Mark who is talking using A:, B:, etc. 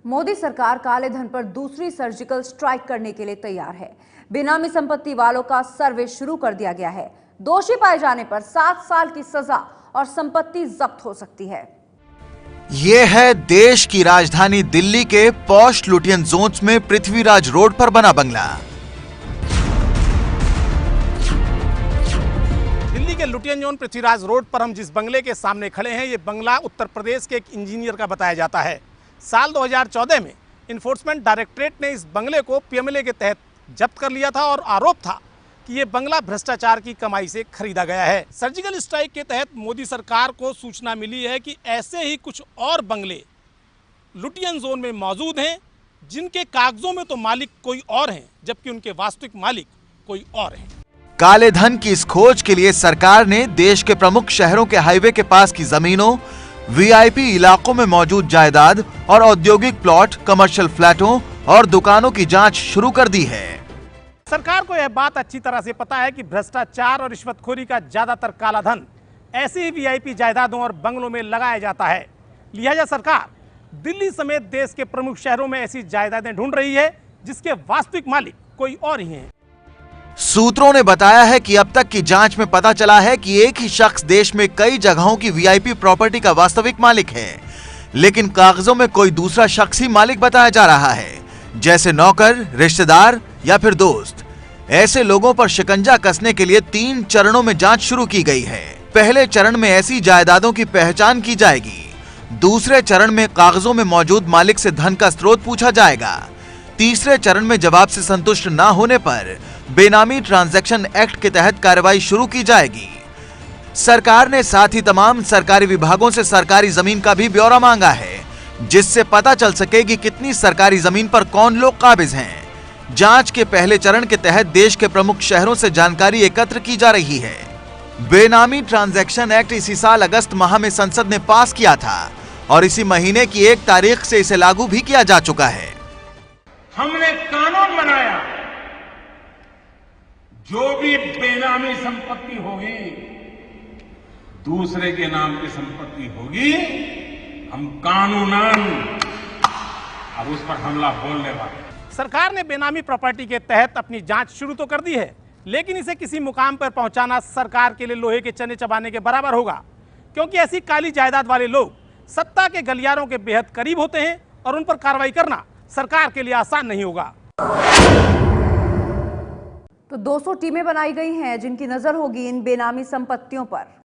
A: मोदी सरकार काले धन पर दूसरी सर्जिकल स्ट्राइक करने के लिए तैयार है। बेनामी संपत्ति वालों का सर्वे शुरू कर दिया गया है। दोषी पाए जाने पर 7 साल की सजा और संपत्ति जब्त हो सकती है।
B: ये है देश की राजधानी दिल्ली के पॉश लुटियन जोन्स में पृथ्वीराज रोड पर बना बंगला।
C: दिल्ली के लुटियन जोन पृथ्वीराज रोड पर हम जिस बंगले के सामने खड़े हैं, ये बंगला उत्तर प्रदेश के एक इंजीनियर का बताया जाता है। साल 2014 में इन्फोर्समेंट डायरेक्टरेट ने इस बंगले को पीएमएलए के तहत जब्त कर लिया था और आरोप था कि ये बंगला भ्रष्टाचार की कमाई से खरीदा गया है। सर्जिकल स्ट्राइक के तहत मोदी सरकार को सूचना मिली है कि ऐसे ही कुछ और बंगले लुटियन जोन में मौजूद हैं, जिनके कागजों में तो मालिक कोई और हैं, जबकि उनके वास्तविक मालिक कोई और हैं।
B: काले धन की इस खोज के लिए सरकार ने देश के प्रमुख शहरों के हाईवे के पास की जमीनों, वीआईपी इलाकों में मौजूद जायदाद और औद्योगिक प्लॉट, कमर्शियल फ्लैटों और दुकानों की जांच शुरू कर दी है।
C: सरकार को यह बात अच्छी तरह से पता है कि भ्रष्टाचार और रिश्वतखोरी का ज्यादातर काला धन ऐसी ही वीआईपी जायदादों और बंगलों में लगाया जाता है। लिहाजा सरकार दिल्ली समेत देश के प्रमुख शहरों में ऐसी जायदादें ढूंढ रही है, जिसके वास्तविक मालिक कोई और ही हैं।
B: सूत्रों ने बताया है कि अब तक की जांच में पता चला है कि एक ही शख्स देश में कई जगहों की वीआईपी प्रॉपर्टी का वास्तविक मालिक है, लेकिन कागजों में कोई दूसरा शख्स ही मालिक बताया जा रहा है, जैसे नौकर, रिश्तेदार या फिर दोस्त। ऐसे लोगों पर शिकंजा कसने के लिए 3 चरणों में जांच शुरू की गई है। पहले चरण में ऐसी जायदादों की पहचान की जाएगी। दूसरे चरण में कागजों में मौजूद मालिक से धन का स्रोत पूछा जाएगा। तीसरे चरण में जवाब से संतुष्ट न होने पर बेनामी ट्रांजैक्शन एक्ट के तहत कार्रवाई शुरू की जाएगी। सरकार ने साथ ही तमाम सरकारी विभागों से सरकारी जमीन का भी ब्यौरा मांगा है, जिससे पता चल सके कि कितनी सरकारी जमीन पर कौन लोग काबिज हैं। जांच के पहले चरण के तहत देश के प्रमुख शहरों से जानकारी एकत्र की जा रही है। बेनामी ट्रांजैक्शन एक्ट इसी साल अगस्त माह में संसद ने पास किया था और इसी महीने की 1 तारीख से इसे लागू भी किया जा चुका है।
D: हमने कानून बनाया, जो भी बेनामी संपत्ति होगी, दूसरे के नाम की संपत्ति होगी, हम कानूनन अब उस पर हमला बोलने वाले।
C: सरकार ने बेनामी प्रॉपर्टी के तहत अपनी जांच शुरू तो कर दी है, लेकिन इसे किसी मुकाम पर पहुंचाना सरकार के लिए लोहे के चने चबाने के बराबर होगा, क्योंकि ऐसी काली जायदाद वाले लोग सत्ता के गलियारों के बेहद करीब होते हैं और उन पर कार्रवाई करना सरकार के लिए आसान नहीं होगा।
A: तो 200 टीमें बनाई गई हैं, जिनकी नजर होगी इन बेनामी संपत्तियों पर।